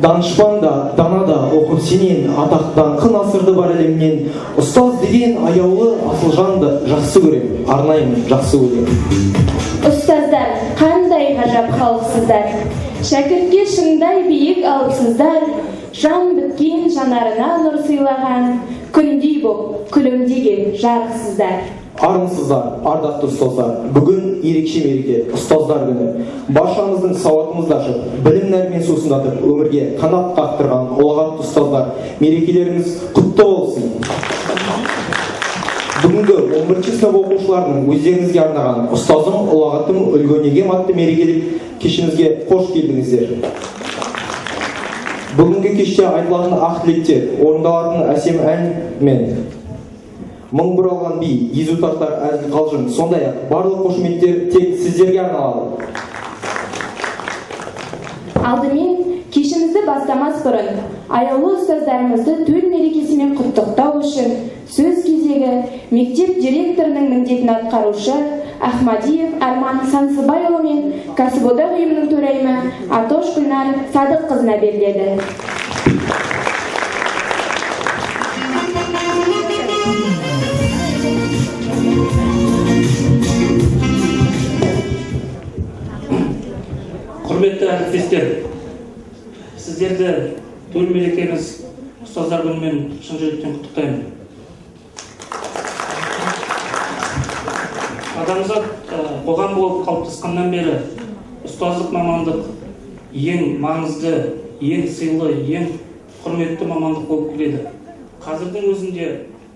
Данышпан да, дана да оқып сенен, атақтан қын асырды бар әлемнен. Ұстаз деген аяулы асылжанды жақсы көрем, арнаймын жақсы көрем. Ұстаздар, қандай ғажап халықсыздар, шәкіртке шыңдай биік алыпсыздар, жан біткен жанарына нұр сыйлаған, күндей боп күлімдеген жарықсыздар. Армысыздар, ардақты ұстаздар, бүгін ерекше мереке, ұстаздар күні. Баршамыздың сауатымызды ашып, білім нәрімен сусындатып, өмірге қанат қақтырған ұлағатты ұстаздар, мерекелеріңіз құтты болсын. Бүгінгі 11-ші сынып оқушыларының өздеріңізге арнаған ұстазым, ұлағатым, үлгі-өнегем атты мерекелік кешімізге қош келдіңіздер. Бүгінгі кеште айтылатын ақ тілектер, орындалатын әсем ән мен мың бұралған би, езу тартар әзіл қалжың, сондай-ақ барлық қошеметтер тек сіздерге арналады. Алдымен кешімізді бастамас бұрын, аяулы ұстаздарымызды төл мерекесімен құттықтау үшін сөз кезегі мектеп директорының міндетін атқарушы Ахмадиев Арман Сансыбайұлы мен кәсіподақ ұйымының төрайымы Атош Гүлнар Садыққызына беріледі. Құрметті әріптестер, сіздерді төл мерекеміз ұстаздар күнімен шын жүректен құттықтаймын. Адамзат қоғам болып қалыптасқаннан бері ұстаздық мамандық ең маңызды, ең сыйлы, ең құрметті мамандық болып келеді. Қазірдің өзінде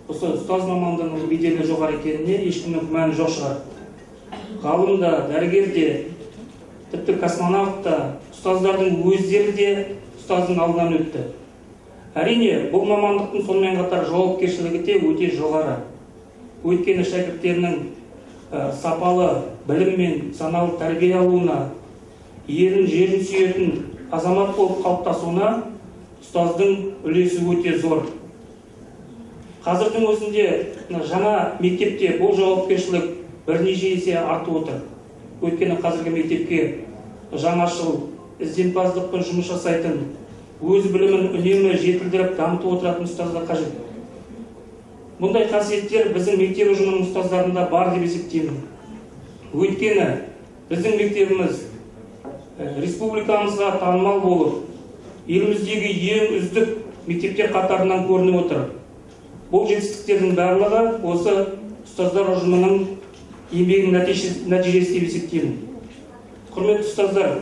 осы ұстаз мамандығының беделі жоғары екеніне ешкімнің күмәні жоқ шығар. Ғалым да, дәрігер де, тіпті космонавт та, ұстаздардың өздері де ұстаздың алдынан өтті. Әрине, бұл мамандықтың сонымен қатар жауапкершілігі де өте жоғары. Өйткені шәкірттерінің сапалы білім мен саналы тәрбие алуына, елін жерін сүйетін азамат болып қалыптасуына ұстаздың үлесі өте зор. Қазірдің өзінде жаңа мектепте бұл жауапкершілік бірнеше есе артып отыр. Өйткені қазіргі мектепке жаңашыл, ізденімпаздықпен жұмыс жасайтын, өз білімін үнемі жетілдіріп дамытып отыратын ұстаздар қажет. Бұндай қасиеттер біздің мектеп ұжымының ұстаздарында бар деп есептеймін. Өйткені біздің мектебіміз республикамызға танымал болып, еліміздегі ең үздік мектептер қатарынан көрініп отыр. Бұл жетістіктердің барлығы осы ұстаздар ұжымының еңбегінің нәтижесі деп есептеймін. Құрметті ұстаздар,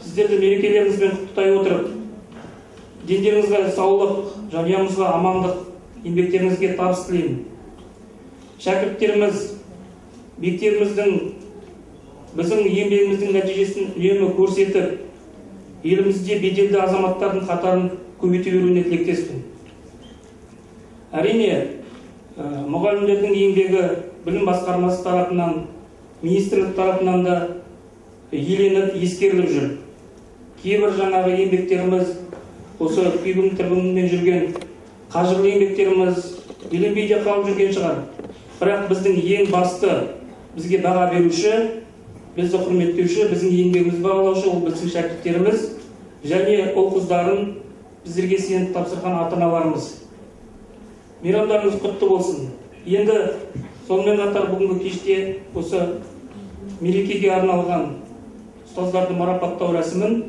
сіздерді мерекелеріңізбен құттықтай отырып, дендеріңізге саулық, жанұямызға амандық, еңбектеріңізге табыс тілеймін. Шәкірттеріміз мектебіміздің, біздің еңбегіміздің нәтижесін үнемі көрсетіп, елімізде беделді азаматтардың қатарын көбейте беруіне тілектеспін. Әрине, мұғалімдердің еңбегі білім басқармасы тарапынан, министрлік тарапынан да еленіп, ескеріліп жүр. Кейбір жаңағы еңбектеріміз, осы күйбің-тірбіңмен жүрген қажырлы еңбектеріміз еленбей де қалып жүрген шығар. Бірақ біздің ең басты бізге баға беруші, бізді құрметтеуші, біздің еңбегімізді бағалаушы ол біздің шәкірттеріміз және ол қыздарын біздерге сеніп тапсырған ата-аналарымыз. Мейрамдарыңыз құтты болсын. Енді сонымен қатар бүгінгі кеште осы мерекеге арналған ұстаздарды марапаттау рәсімін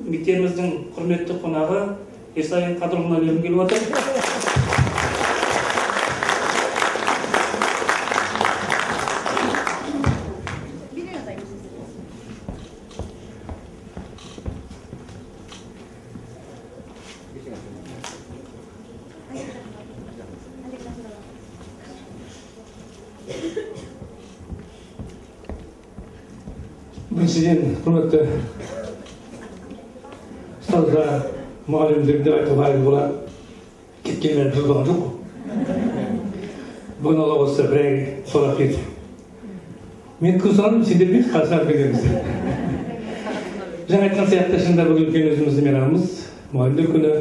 мектебіміздің құрметті қонағы Ерсайын Қадырұлына бергім келіп отыр. Біріншіден, құрметті ұстаздар, мұғалімдерді айтуға болады, кеткенмен бір болған жоқ. Бүгін ола осы бір ай солап кетті. Мен күн сұрадым, сендер бе қазір береміздер. Жаңа айтқан сияқты шында бүгін үлкен өзімізді мейрамымыз, мұғалімдер күні.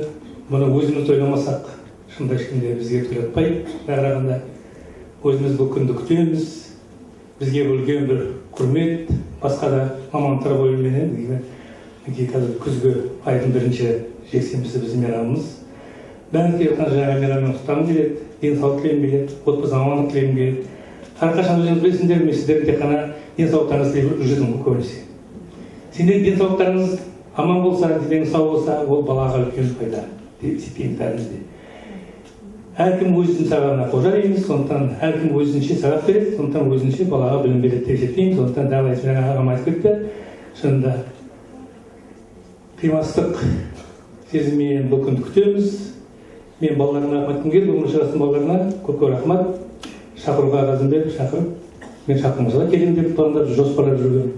Бұны өзіміз ойламасақ, шында ешкімде бізге төлетпай, қарағанда өзіміз бұл күнді күтеміз. Бізге үлкен бір құрмет, басқа да мамандықтар бойымен қазір күзгі айдың бірінші жексенбісі біздің мейрамымыз. Бәріңізге жаңа мейраммен құттықтағым келеді, денсаулық тілегім келеді, отбасы амандық тілегім келеді. Әрқашан өзіңіз білесіңдер, мен сіздердің тек қана денсаулықтарыңызды тілеп жүрмін көбінесе. Сендердің денсаулықтарыңыз аман болса, деніңіз сау болса, ол балаға үлкен пайда деп есептеймін бәрімізде. Әркім өзінің сабағына қожа дейміз, сондықтан әркім өзінше сабақ береді, сондықтан өзінше балаға білім береді деп есептеймін. Сондықтан дәл жаңа ағам айтып кетті, шынында қимастық сезіммен бұл күнді күтеміз. Мен балаларыма рахмет айткым келді, бұл шығастың балаларына көп рахмат. Шақыруға разым беріп, шақырып, мен шақырмаса келем деп пландап жоспарлап жүрген.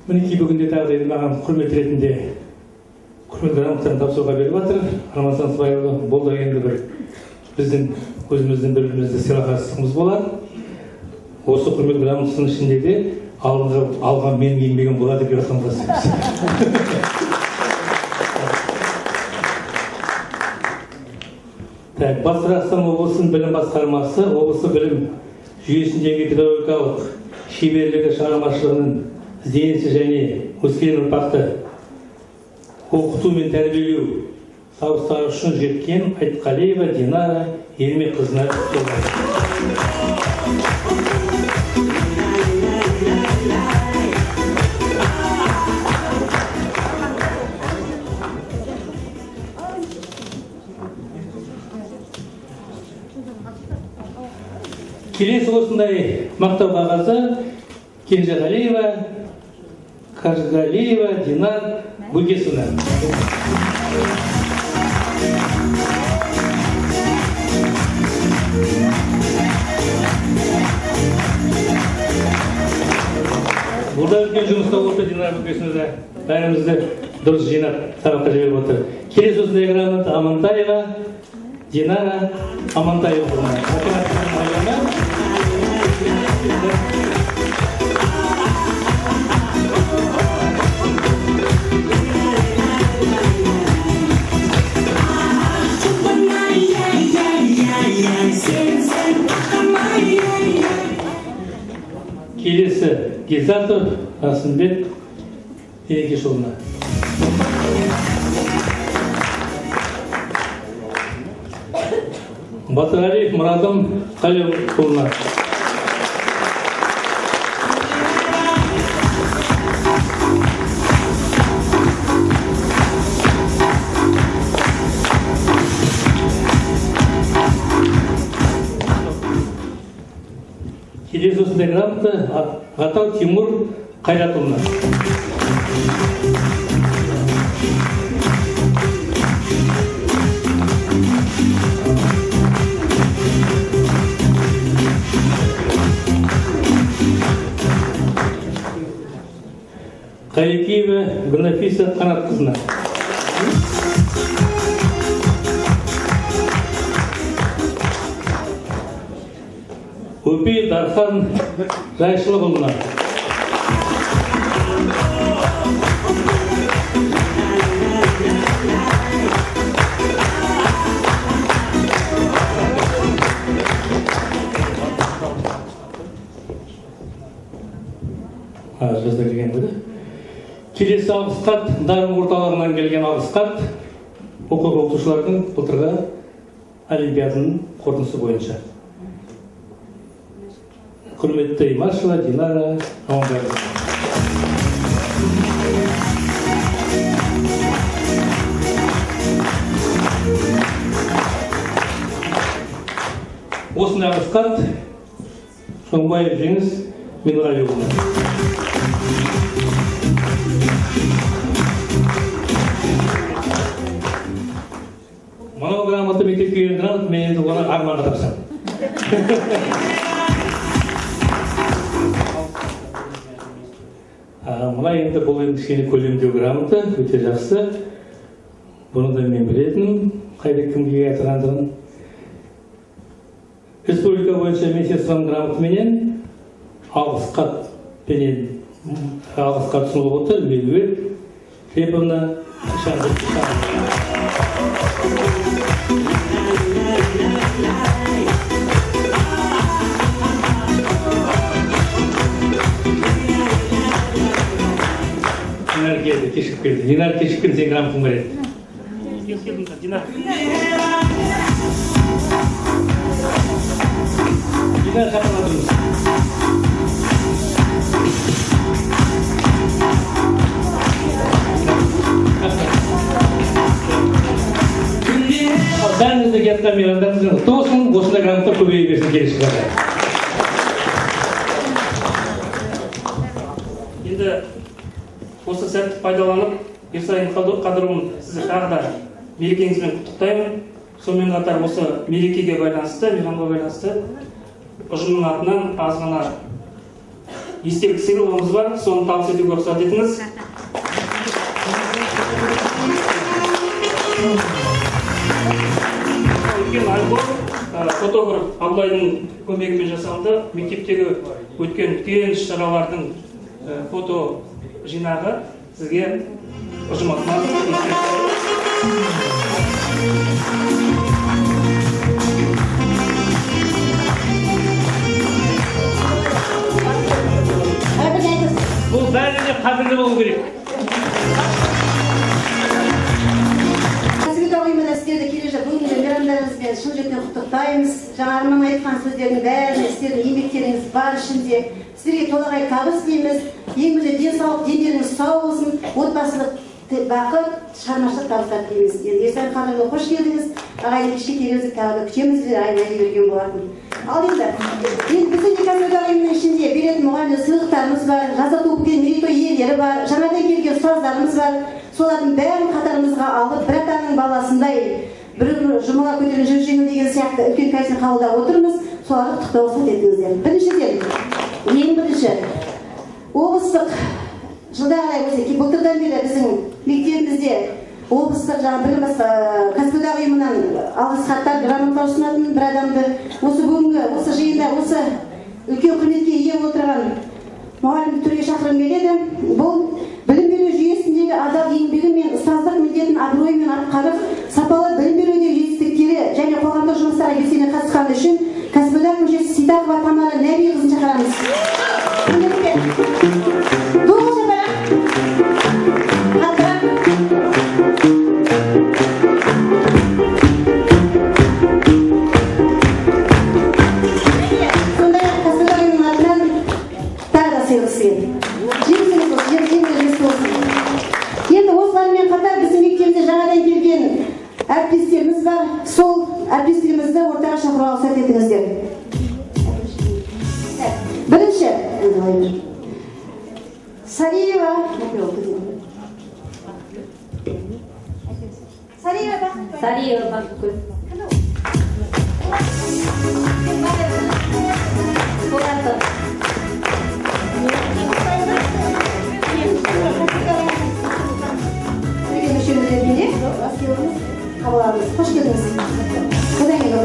Мінекей бүгінде тағы да маған құрмет ретінде құрмет грамоталарын тапсыруға беріп жатыр. Арман Сансызбайұлы, бұл да енді бір біздің өзіміздің бір-бірімізді сыйластығымыз болады. Осы құрмет грамотасының ішінде де алған менің еңбегім болады деп жатқанға Батыс Қазақстан облысының білім басқармасы облыстық білім жүйесіндегі педагогикалық шеберлігі шығармашылығының ізденісі және өскелең ұрпақты оқыту мен тәрбиелеу табыстары үшін жеткен Айтқалиева Динара Ермекқызына келесі осындай мақтау қағазы Кенжеғалиева Қажығалиева Динар Бөгесуна. Burada үлкен жұмыста осы Динар Бөгесуна бәрімізді дұрыс жинап сабаққа жіберіп отыр. Келесі осындай грамота Амантаева Динара Амантаева. Келесі Гизатов Расымбек Ерекешұлына. Батырғалиев Мұрадым Қалиұлына. Келесі осындай грамота Ғатау Тимур Қайратұлына. Қайекеева Гүлнафиса Қанатқызына. Өпей Дархан Жайшылығұлына. Жазда келген ғой. Келесі алғысхат дарын орталығынан келген алғысхат оқушылардың былтырғы олимпиаданың қорытындысы бойынша. Құрметті Имашева Динара Аманбайқызы. Осындай алғысхат Шоңбаев Жеңіс Минғалиұлына. Мынау грамота мектепке келген грамота, мен енді оны арманға тапсырамын. Мына енді бұл енді кішкене көлемдеу грамота, өте жақсы. Бұны да мен білетінім, қайда кімге айтырғандығын. Республика бойынша мен сестран грамотаменен алғысхат ұсынылып отыр. Медведь Хлебовна кешігіп келді. Динар кешіккен, сен грамотаң бар еді. Динар. Динар шақырладыңыз. Бәріңізді кеттен мейрамдарыңыз тосын, осында грамота көбейе берсін келесі жылдарда. Енді осы сәтті пайдаланып, Ерсайын Қадырұлын сізді тағы да мерекеңізбен құттықтаймын. Сонымен қатар осы мерекеге байланысты, мейрамға байланысты ұжымның атынан аз ғана естелік сыйлығымыз бар, соны табыс етуге рұқсат етіңіз. Үлкен альбом фотограф Абылайдың көмегімен жасалды. Мектептегі өткен үлкен іс-шаралардың фото жинағы сізге ұжым атынан Бұл бәріне қадірлі болу керек. Сіздерді келе жатып бүгінгі мейрамдарыңызбен шын жүректен құттықтаймыз. Жаңа Арман айтқан сөздердің бәріне сіздердің еңбектеріңіз бар ішінде. Сіздерге толағай табыс тілейміз. Ең бірінші денсаулық, дендеріңіз сау болсын, отбасылық бақыт, шығармашылық табыстар тілейміз. Енді Ерсайын Қадырұлы қош келдіңіз. Ағайын кешке келіңізді тағы да күтеміз, айын уәде берген болатын. Ал енді біздің кәсіподақ ұйымының ішінде беретін мұғалім сыйлықтарымыз бар, жазда туып келген мерейтой иелері бар, жаңадан келген ұстаздарымыз бар. Солардың бәрін қатарымызға алып, бір атаның баласындай бір жұмыла көтерген жүз жеңіл деген сияқты үлкен кәсіп қабылдап отырмыз. Соларды құттықтау рұқсат етіңіздер. Біріншіден, ең бірінші, облыстық жылда қарай осы былтырдан бері біздің мектебімізде облыстық жаңа білім кәсіподақ ұйымынан алғыс хаттар, грамоталар ұсынатын бір адамды осы бүгінгі осы жиында осы үлкен құрметке ие отырған мұғалімді төрге шақырғым келеді. Бұл білім беру жүйесіндегі адал еңбегі мен ұстаздық міндетін абыроймен атқарып, сапалы білім берудегі жетістіктері және қоғамдық жұмыстарға белсене қатысқаны үшін кәсіподақ мүшесі Сидақова Тамара Нәбиқызын шақырамыз. Енді осылармен қатар біздің мектебімізде жаңадан келген әріптестеріміз бар. Сол әріптестерімізді ортаға шақыруға рұқсат етіңіздер. Бірінші Сариева Бақытгүл. Қош келдіңіз. Қодан келді,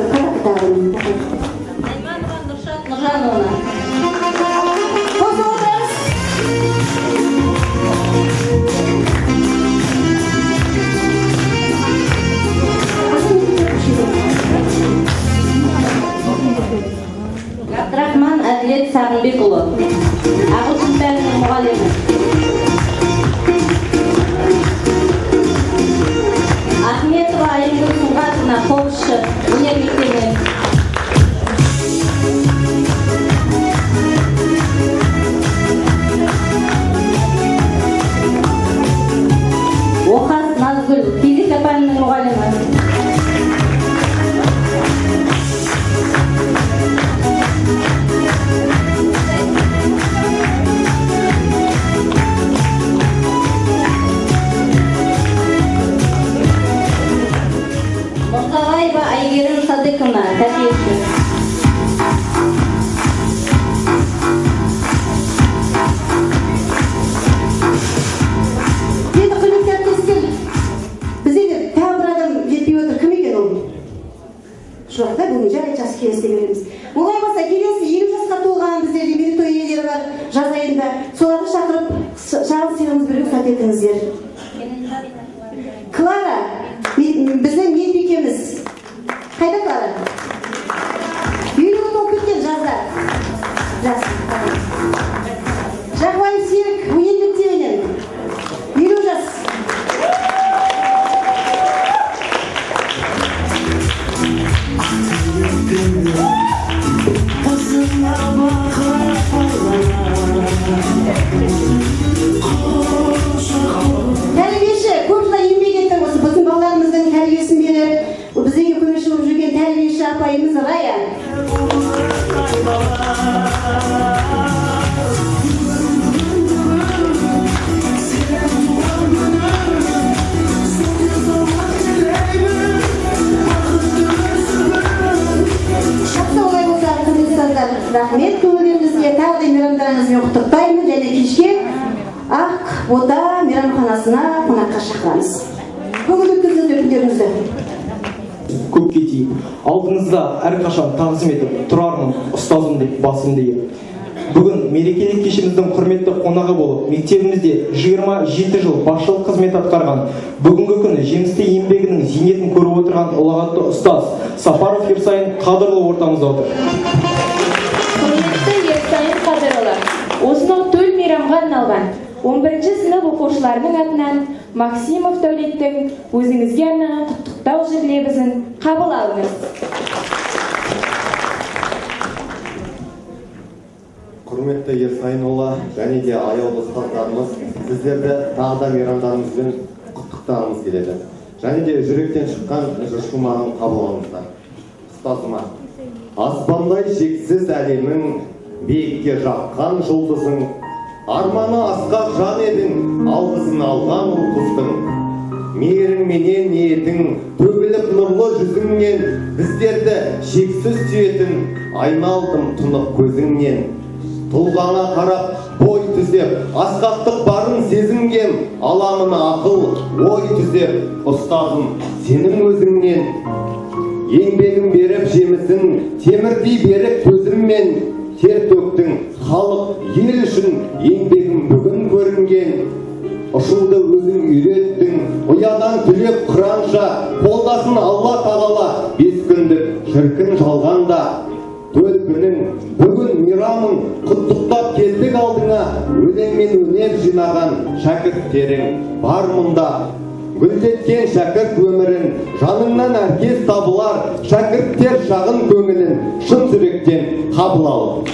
Айманова Нұржановна. Қош отырыңыз. Абдрахман Әділет Сағынбекұлы, ағылшын пәнінің мұғалімі. Ахметова Айгүл Сұңғатовна, қобызшы, өнер мектебінен. Оқас Назгүл, физика пәнінің мұғалімі. Айгерім Садықовна, тәрбиеші. Енді құрметті әріптестер, бізде де тағы бір адам жетпей отыр. Кім екен ол? Жоқта бүгін жарайды, жас келесіде береміз. Олай болса келесі 20 жасқа толған біздерде мерейтой иелері бар жаз айында. Соларды шақырып шағын сыйлығымыз беруге рұқсат етіңіздер. Клара, біздің медбикеміз. Қайда Клара? Үйленіп болып кеткен жазда. Жақуай Серік, 17 мектебінен. 20 жас. Тәрбиеші көп жылдар еңбек етті осы біздің балаларымыздың тәрбиесін беріп бізге көмекші болып жүрген тәрбиеші апайымыз Рая. Жақсы олай болса құрметті ұстаздар, рахмет, көңілдеріңізге тағы да мейрамдарыңызбен құттықтаймын және кешке Ақ Бота мейрамханасына қонаққа шақырамыз. Көңіл өткізіңіз өкілдеріңізді. Көп кетейін. Алдыңызда әрқашан тағзым етіп тұрармын ұстазым деп басымды иіп. Бүгін мерекелік кешіміздің құрметті қонағы болып, мектебімізде 27 жыл басшылық қызмет атқарған, бүгінгі күні жемісті еңбегінің зейнетін көріп отырған ұлағатты ұстаз Сапаров Ерсайын Қадырлы ортамызда отыр. Құрметті Ерсайын Қадырлы, осынау төл мейрамға арналған 11-ші сынып оқушыларының атынан Максимов Дәулеттің өзіңізге арнаған құттықтау жыр лебізін қабыл алыңыз. Құрметті Ерсайынұлы және де аяулы ұстаздарымыз, сіздерді тағы да мейрамдарыңызбен құттықтағымыз келеді. Және де жүректен шыққан жыршылмағын қабыл алыңыздар. Ұстазыма, аспандай шексіз әлемің, биікке жаққан жұлдызың, арманы асқақ жан едің, алғысын алған ұл қыздың. Мейіріңменен ниетің, төгіліп нұрлы жүзіңнен, біздерді шексіз сүйетін, айналдым тұнық көзіңнен. Тұлғаңа қарап, бой түзеп, асқақтық барын сезінгем, аламын ақыл, ой түзеп, ұстазым, сенің өзіңнен. Еңбегім беріп жемісін, темірдей беріп көзіммен, тер төктің, халық, ел үшін еңбегім бүгін көрінген. Ұшуды өзің үйреттің, ұядан түлеп қыранша, қолдасын Алла тағала, 5 күндік шіркін жалғанда. Төл күнің, бүгін мейрамың, құттықтап келдік алдыңа, өлеңмен өнер жинаған шәкірттерің бар мұнда. Гүлдеткен шәкірт өмірін, жаныңнан әркез табылар, шәкірттер шағын көңілін шын жүректен қабыл алып.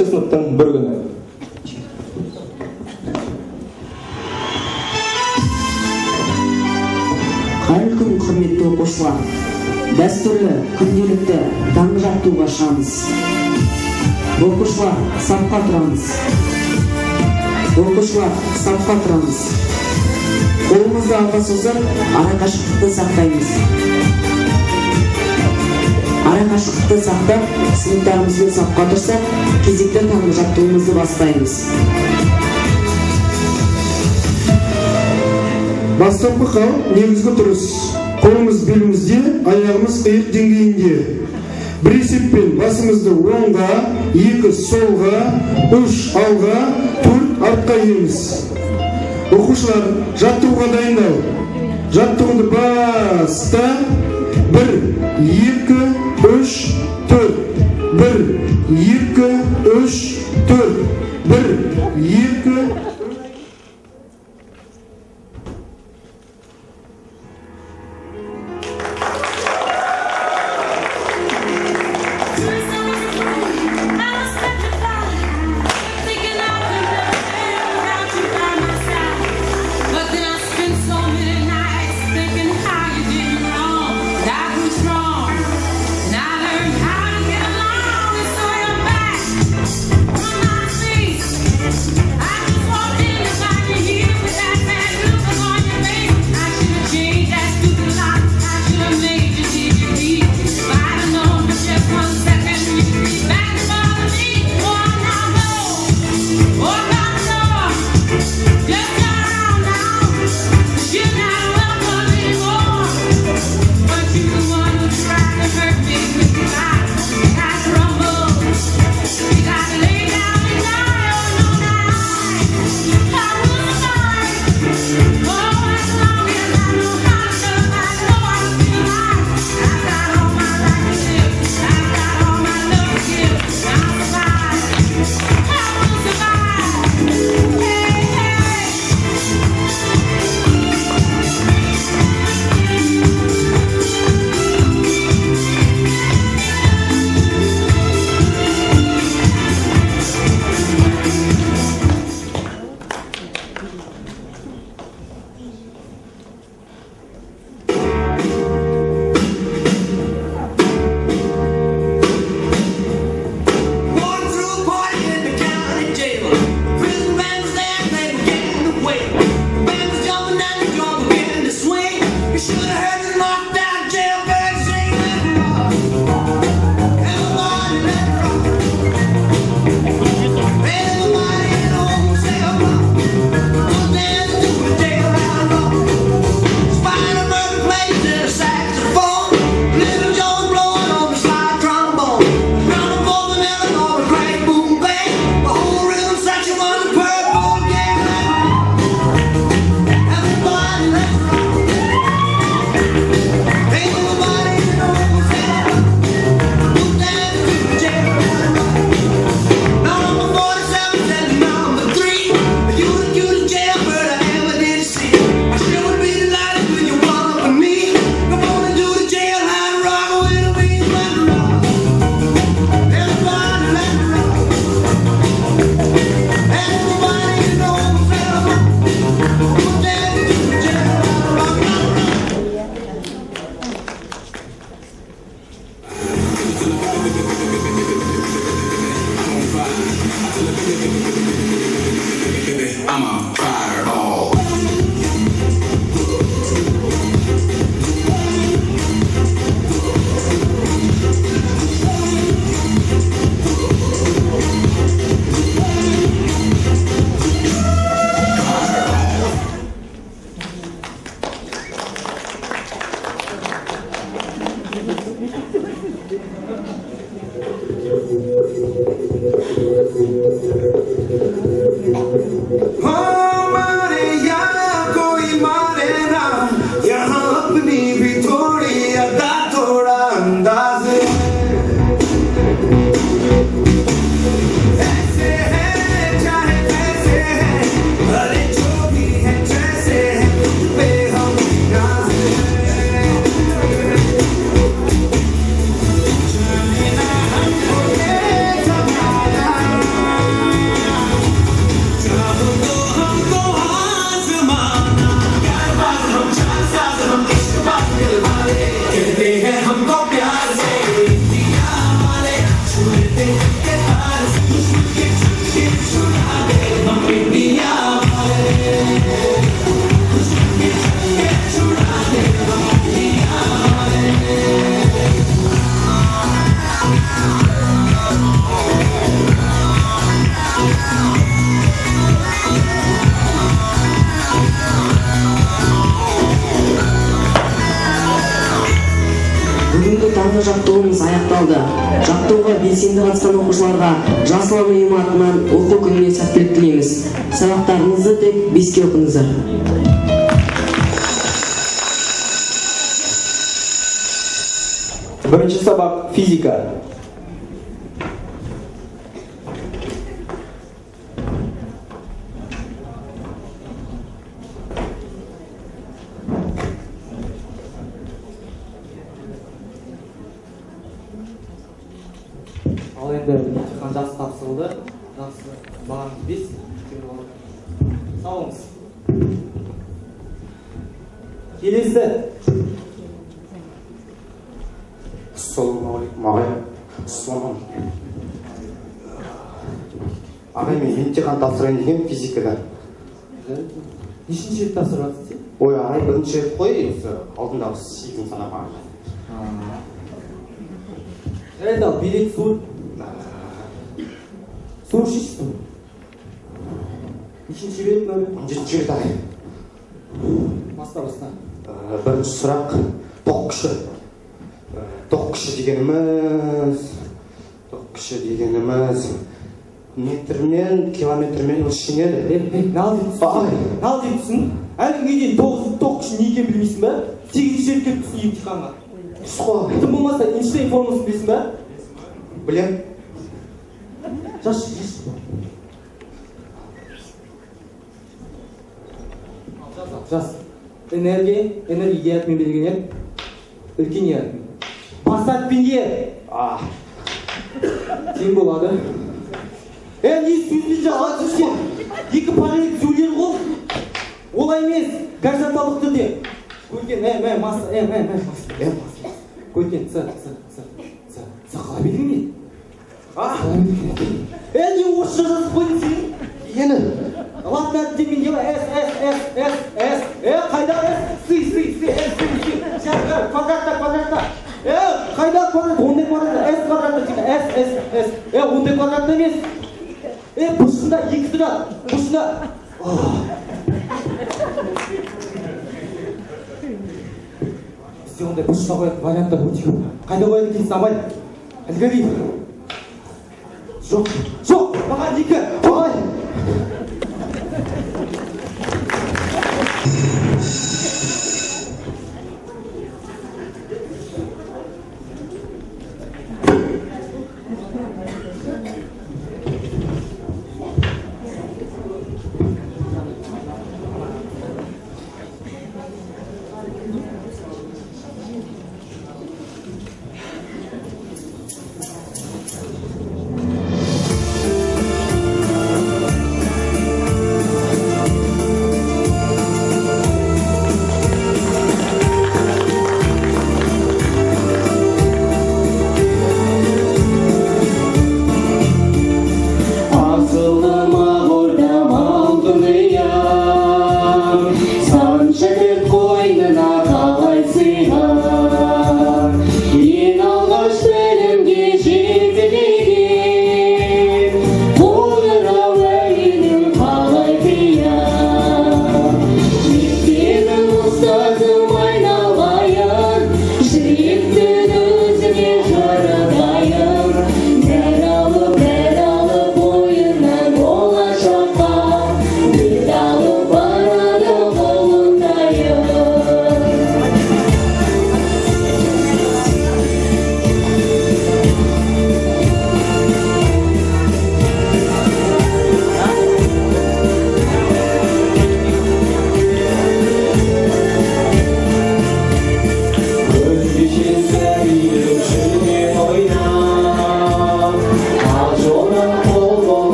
Сыныптың бір күні. Қайырлы күн, құрметті оқушылар. Дәстүрлі күнделікті таңғы жаттығуға шығамыз. Оқушылар, сапқа тұрамыз. Қолымызды алға созып, арақашықтықты сақтаймыз. Арақашықтықты сақтап, сыныптарымызбен сапқа тұрсақ, кезекті таңғы жаттығуымызды бастаймыз. Бастапқы қал негізгі тұрыс. Қолымыз белімізде, аяғымыз иық деңгейінде. Бір есеппен басымызды оңға, 2 солға, 3 алға, 4 артқа иеміз. Оқушылар, жаттығуға дайындал. Жаттығуды баста. 1, 2, 3, 4. 1, 2, 3, 4. 1, 2, I just want таңғы жаттығуымыз аяқталды. Жаттығуға белсенді қатысқан оқушыларға Жасыл Ана ұйымы атынан оқу күніне сәттілік тілейміз. Сабақтарыңызды тек 5-ке оқыңыздар. Бірінші сабақ физика. Ал енді емтихан жақсы тапсырылды. Жақсы бағаңыз 5. Сау болыңыз. Келесі. Ассалаумағалейкум ағай. Ассалаумағалейкум. Ағай, мен емтихан тапсырайын деген физикадан. Нешінші рет тапсырып жатсыз? Ой, ағай, бірінші рет қой, алдындағы 8 санаға. Жарайды, ал билет су ішесің. Нешінші рет нөмір? 17-ші рет ағай. Баста. Бірінші сұрақ тоқ күші. Тоқ күші дегеніміз метрмен, километрмен өлшенеді. Нал деймісің? Әлгіге дейін тоқ күші не екенін білмейсің ба? 8-ші рет келіп түсін емтиханға. Түсқой. Тым болмаса Эйнштейн формуласын білесің ба? Білем. Жас. Энергия ятмен белгіленеді. Үлкен ятмен. Басатпенге. Тең болады. Не сөзбен жалғасы сен? Екі параллель сөйлер ғой. Олай емес. Горизонталдық түрде. Көрген, Көрген, сақала белгілі ме? Не орысша жазып қойдың сен? Ені? Латын әріптермен не бар? С. Қайда С? С. квадратта. Қайда квадрат? Ондай квадратта, S квадратта дейді. S. Ондай квадратта емес. Бұрышында 2 тұрады. Бұрышында. Бізде ондай бұрышқа қоятын варианттар өте көп. Қайда қояды екенсің, Абай? Әлгі жоқ, маған 2. Ой.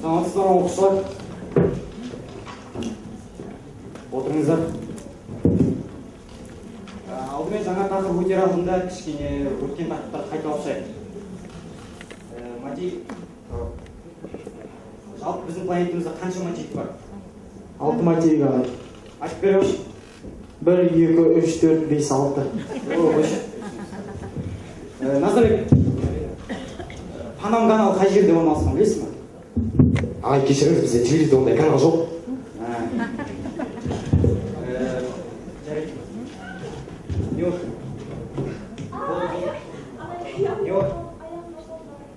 Саламатсыздар оқушылар. Отырыңыздар. Алдымен жаңа тақырып өтер алдында кішкене өткен тақырыптарды қайта оқышайық. Материк. Жалпы біздің планетамызда қанша материк бар? 6 материк бар. Айтып беріңізші. 1, 2, 3, 4, 5, 6. Назарбек, Панам каналы қай жерде орналасқан білесің бе? Ағай, кешіріңіз, бізде телевизорда ондай канал жоқ. Жарайды. Не olur? Не olur?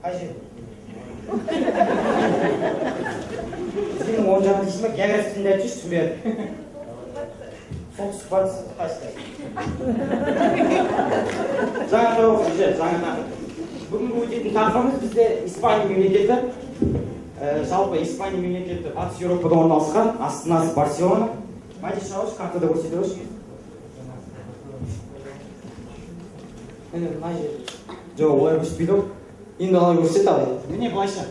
Қай жер? Сенің оң жағын дейсің бе? География тілінде айтшы, түсінбедім. Солтүстік батыс қайсысы? Жаңа тақырып оқып, жаңа тақырып. Бүгінгі өтетін тақырыбымыз бізде Испания мемлекеті. Жалпы Испания мемлекеті батыс Еуропада орналасқан, астанасы Барселона. Мадиш Шауш, картада көрсете өш. Міне мына жер. Жоқ, олай көрсетпейді ғой. Енді қалай көрсет абай? Міне былайша.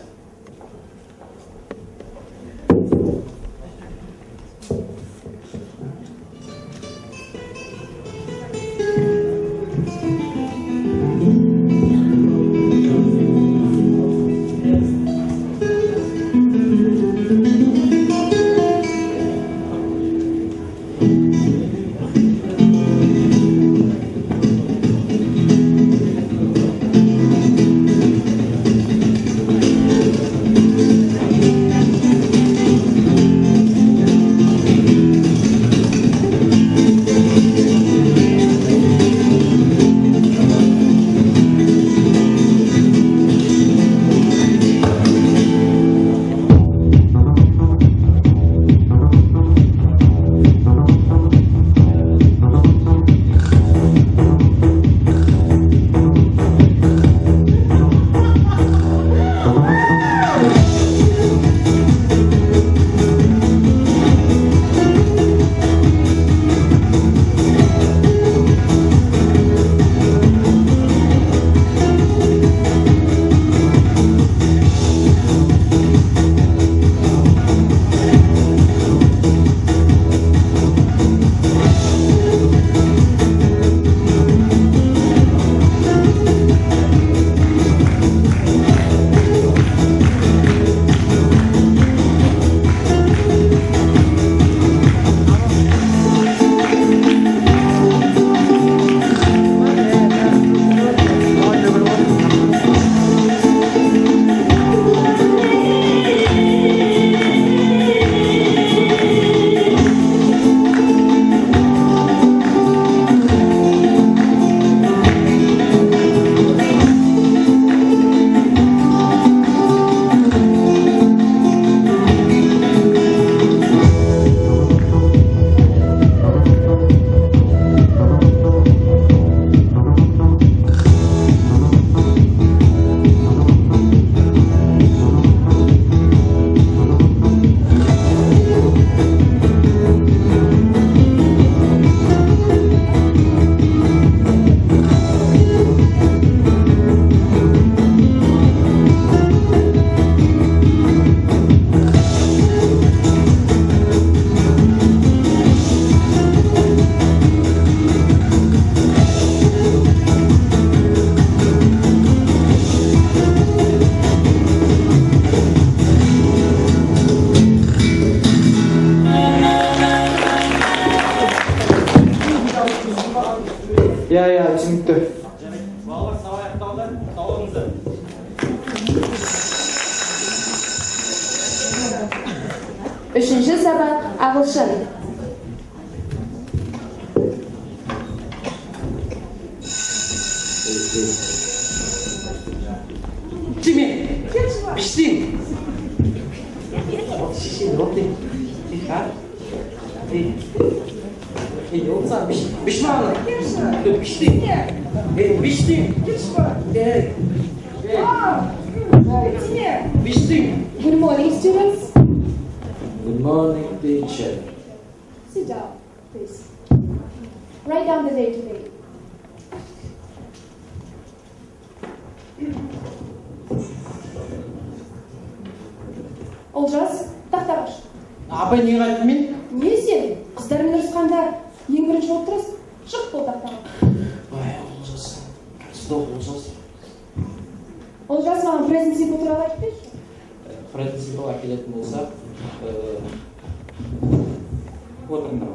3-ші сабақ ағылшын. Тиме, биштин. Шишин, ротин. А? Yoksa pişmanım. Piştim. Piştim. Piştim. Good morning, students. Good morning, teacher. Sit down, please. Write down the day today. Олжас, тақтағаш. Апай не қайтты мен? Не сен? Қыздармен ұрысқанда ең бірінші болып тұрасың. Шық бол тақтаға. Ой, Олжас. Сдох, Олжас. Олжас, маған презентсипл туралы айтып берші. Принципалға келетін болсақ, отырыңдар.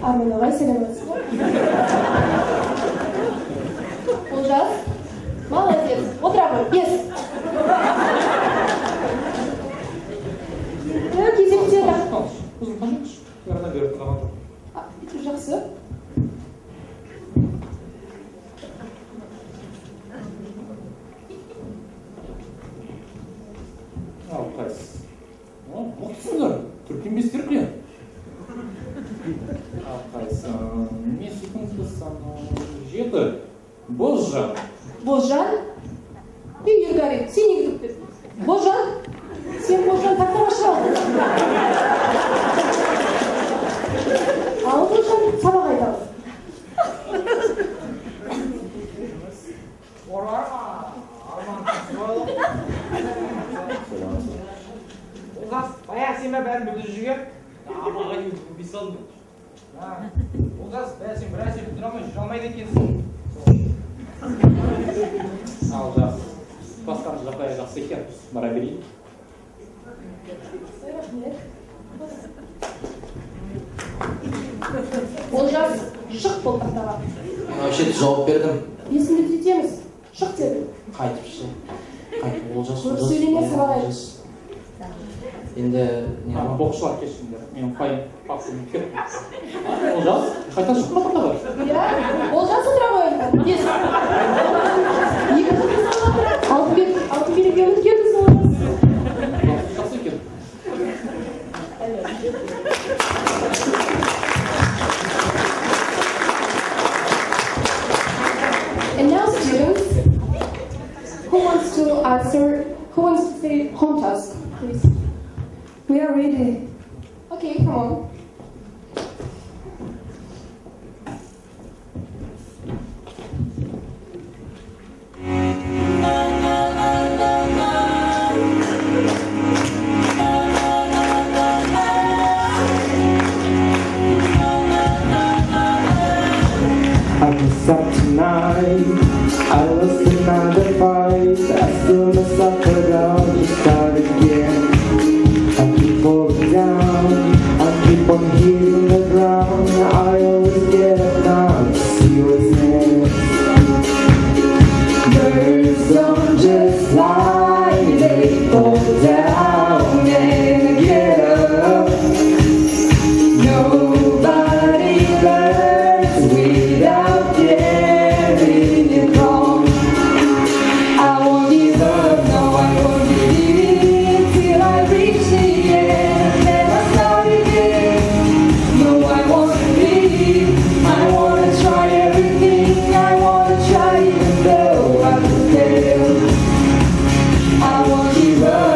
Арман ағай, сәлеметсіз бе? Олжас, молодец. Отыра ғой, ес. Кезекте тақ. Жақсы. Ал қайсы? Мықтысыңдар, түркенбестер білем. Ал қайсы? Не секундты саны 7. Бозжан. Бозжан? Ерғари, сен неге тұрып дедің? Бозжан? Сен Бозжан тақтаға шыға алдың. Ал Бозжан сабақ айтады. Олжас, баяғы сен бәрін білдіріп жүрген? Абаға не салдың? Олжас, сен бір әсе білдіре алмай жүре алмайды екенсің. Ал жас. Басқаны жағдайы жақсы екен. Бара берейін. Олжас, шық бол тақтаға. Вообще-то жауап бердім. Есіңді түзетеміз. Шық дедім. Қайтып ше. Қайтып Олжас. Көп сөйлеме, сабақ айт. Енді Боқшылар кешіңдер. Менің қайын папсым кеттім. Олжас, қайта шықпа тақтаға. Иә, Олжас отыра қойыңдар. Ес. Екі қызды алтын беруге үміткерсіз Олжас. Жақсы екен. And now, students, who wants to say home task, please? We are ready. Okay, come on. I mess up tonight, I lost another fight, I still mess up but I'll just start again. I keep falling down, I keep on hitting the ground, I always get up now to see what's next. Birds don't just fly, they fall down and get up. Nobody learns without getting it wrong. I won't give up, no I won't believe till I reach the end and then I start again. No I wanna leave, I wanna try everything, I wanna try even though I fail. I won't give up.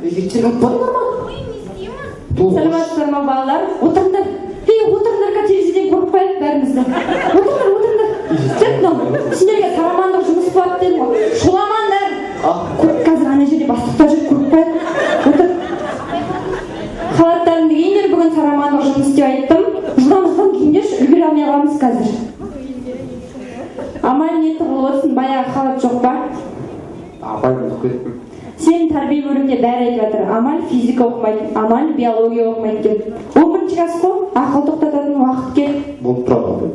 Лекция ұмытпадыңдар ма? Саламатсыздар ма балалар? Отырыңдар. Отырыңдар, телевизорден көріп қояды бәрімізді. Отырыңдар. Сендерге тарамандық жұмыс болады дедім ғой. Шуламаңдар. Қазір ана жерде бастықта жүріп көріп қояды. Отыр. Халаттарыңды киіңдер, бүгін тарамандық жұмыс деп айттым. Жылдамдықтан киіңдерші, үлгере алмай қаламыз қазір. Амал не тығылып отырсың, баяғы халат жоқ па? Апай, ұмытып кеттім. Сен тәрбие бөлімінде бәрі айтып жатыр. Амал физика оқымайды, Амал биология оқымайды деп. 11-ші класс қой, ақыл тоқтататын уақыт кел. Болып тұрады апай.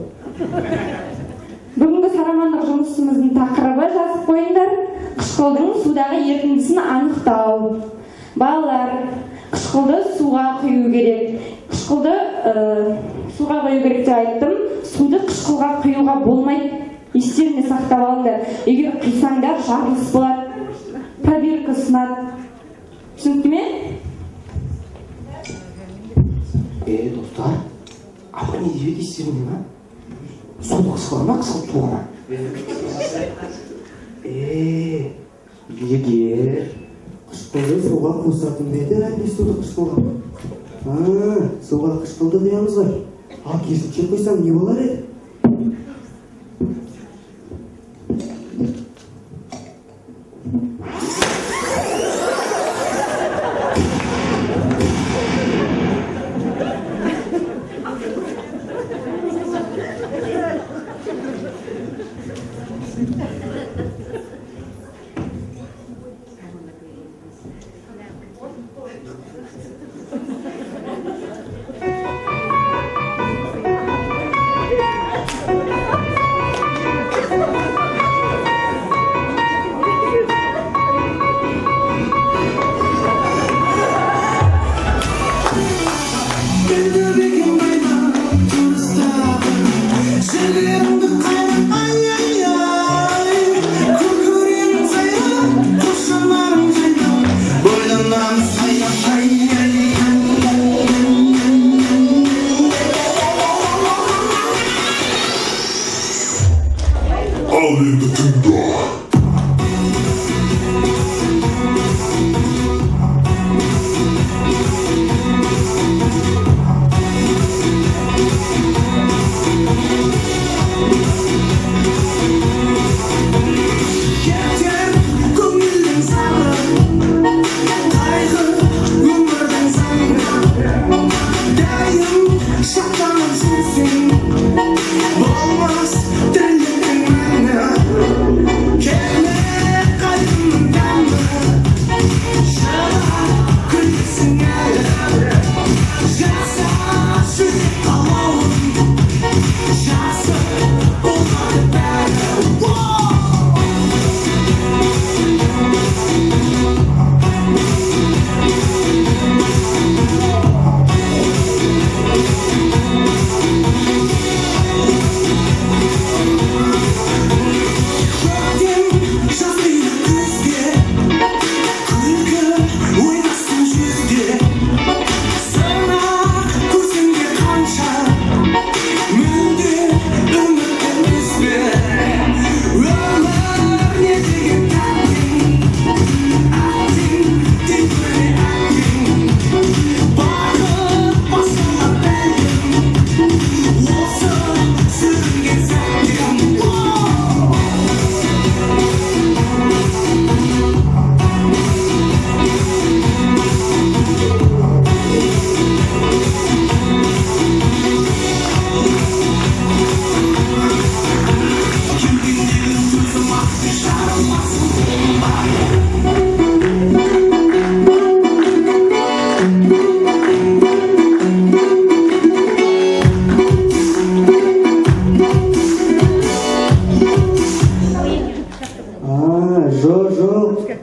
Бүгінгі тарамандық жұмысымыздың тақырыбы жазып қойыңдар. Қышқылдың судағы ерітіндісін анықтау. Балалар, қышқылды суға құю керек. Қышқылды суға құю керек деп айттым. Суды қышқылға құюға болмайды. Естеріңде сақтап алыңдар. Егер құйсаңдар жарылыс болады. Проверка сынады. Түсінікті ме? Достар, апа не деп естеріңде ма? Суды қысқыла ма, қысқылып туға ма? Егер қышқылды суға қосатын беді, әлде суды қышқылға? Суға қышқылды қиямыз ғой. Ал керісінше қойсам не болар еді?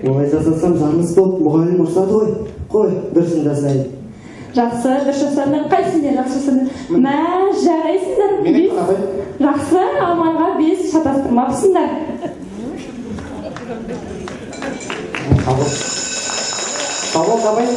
Олай жасасам жарылыс болып мұғалім ұрсады ғой. Қой, дұрысын жасайды. Жақсы, дұрыс жасадыңдар. Қайсыңдар жақсы жасадыңдар? Мә, жарайсыңдар. Жақсы, Аманға 5 шатастырмапсыңдар. Сау бол, Абай.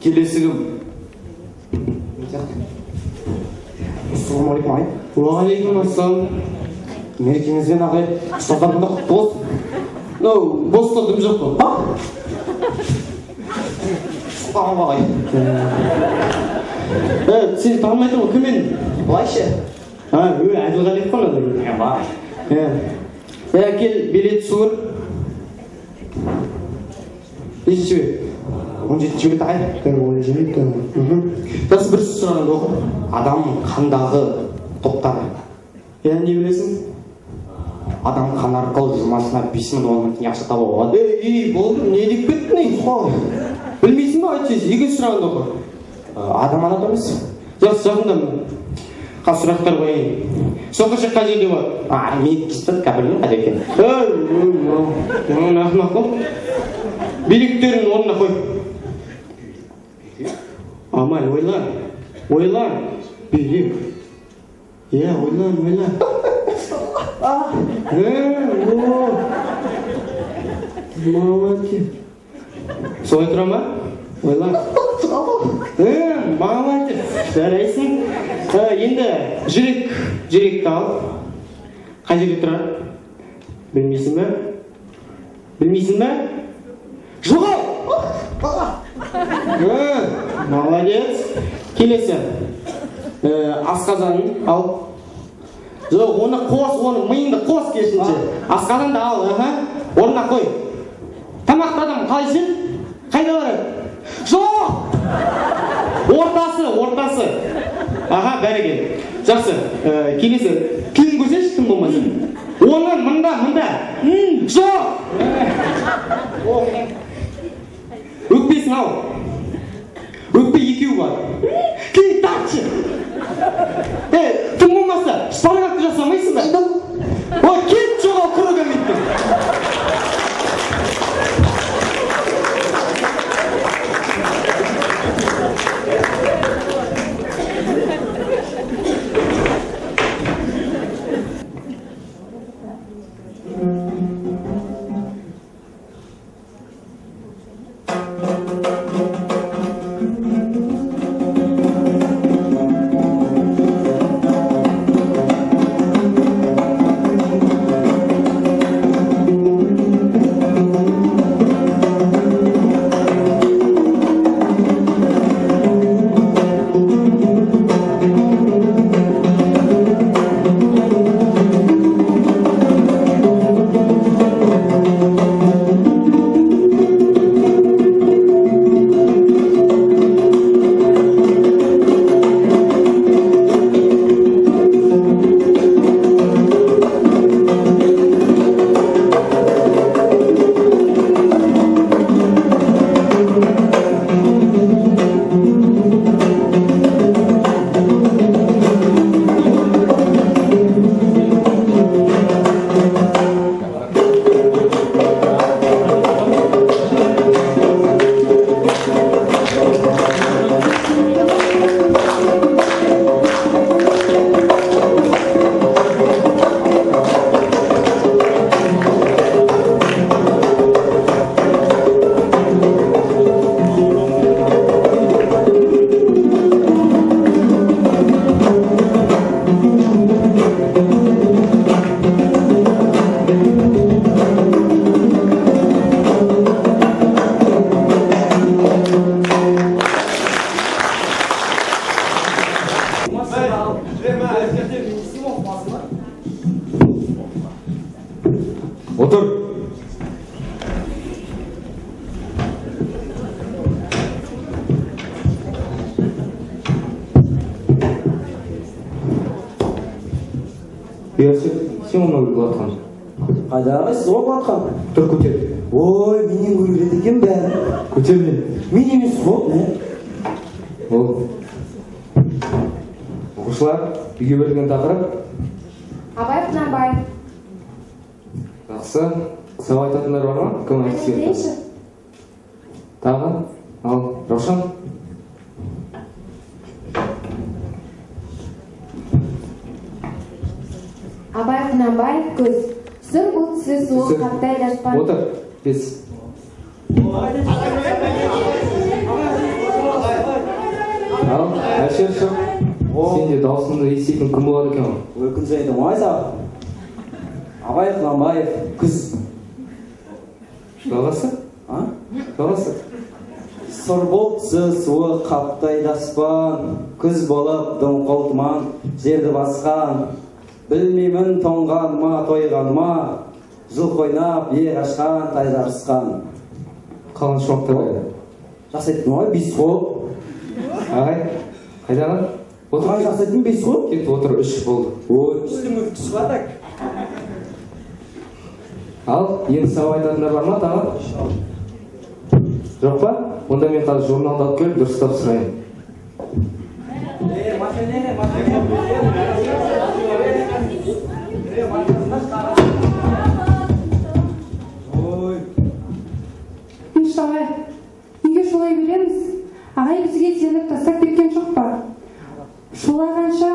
келесі кім? Ассалаумағалейкум ағай. Уағалейкум ассалам. Мерекеңізбен ағай. Ұстаздардың да құтты болсын. Мынау бос тұрдым жоқ қой. Сұлтан ағай. Сен танымайтын ғой, кім мен? Былайшы? Әділғалиев қой адам. Бар. Кел, билет суыр. 5-ші бет. 17-ші бет ағай. Жақсы бір сөз сұрағанды оқы. Адам қандағы топтары. Не білесің? Адам қан арқылы жұмасына 5000-10 мың теңге ақша табуға болады. Болды, не деп кеттің ей? Білмейсің ба айтшы, екінші сұрағанды оқы. Адам анатомиясы? Жақсы, жақындамын. Қас сұрақтар қойайын. Соқыр шыққа жерде бар. Мен кестік кәбілдің қада екен. Ақымақ қой. Биліктерін орнына қой. Амай, ойлан. Билік. Ойлан. Молодец. Солай тұра ма? Ойлан. Молодец. Жарайсың. Енді жүректі ал. Қай жерде тұрады? Білмейсің бе? Жоғал! Молодец. Келесі. Асқазанын ал. Жоқ, оны миыңды қос керісінше. Асқазанды ал, орнына қой. Тамақты адам қалай сен? Қайда барады? Жоқ! Ортасы. Бәрекелді. Жақсы. Келесі. Тілін көрсеші, тым болмаса. Оны мында. Жоқ! Өкпесін ал. Өкпе екеу бар. Кейін тартшы. Тым болмаса, шпагатты жасамайсың ба? Кет жоғал құрыгаметтің. Otur. Сен оны ұйғылатқан. Қайдағы сіз оқылатқан? Тұр, көтер. Ой, менен көріледі екен бәрі. Көтер мен. Мен емес қой. Ол. Оқушылар, үйге берілген тақырып. Абай Құнанбаев. Жақсы. Сау айтатындар бар ма? Кім айтысы келді? Тағы? Ал, Раушан. Абай Құнанбаев көз. Сыр бұлт сіз суық қаптай дашпан. Отыр. Бес. Әшершім, сен де даусыңды еститін кім болады екен? Күн сайын оңайса. Абай Құнанбаев, күз. Жалғасы? Жалғасы? Сұр бұлтсы суы қаптайды аспан, күз болып дымқыл тұман жерді басқан. Білмеймін тоңғаныма, тойғаныма, жыл қойнап, ер ашқан, тай жарысқан. Қалған шоқты байды? Жасайттым ғой, бес қол. Ағай, қайдағы? Отырған жасайттым, бес қол. Кетті отыр, 3 болды. Үстің өткісі бадық. Ал, енді сау айтатындар бар ма, тағы? Жоқ па? Онда мен қазір журналды алып келіп, дұрыстап сұрайын. Ағай, неге шулай береміз? Ағай бізге сеніп тастап кеткен жоқ па? Шулағанша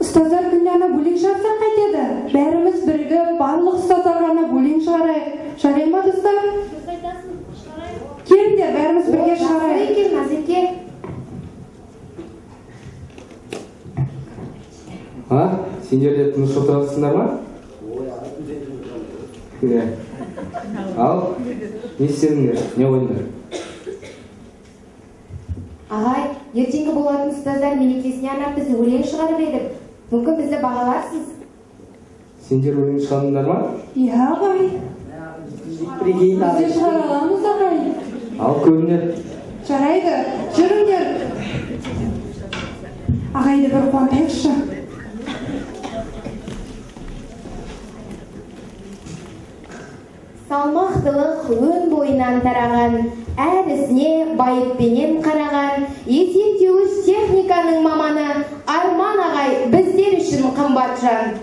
ұстаздар күніне бөлек шығарсақ қайтеді? Бәріміз бірігіп, барлық ұстаздарға бөлек шығарайық. Жарай ма, достар? Келіңдер, бәріміз бірге шығарайық. Назеке. Сендер де тыныш отырасыңдар ма? Ал, не істедіңдер? Не ойындар? Ағай, ертеңгі болатын ұстаздар мерекесіне арнап бізді өлең шығарып едік. Мүмкін бізді бағаларсыз. Сендер өлең шығардыңдар ма? Иә, ағай. Бізде шығара аламыз, ағай. Ал көріңдер. Жарайды, жүріңдер. Ағайды бір қуантайықшы. Салмақтылық өн бойынан тараған, әр ісіне байыппенен қараған, есептеуіш техниканың маманы Арман ағай біздер үшін қымбат жан.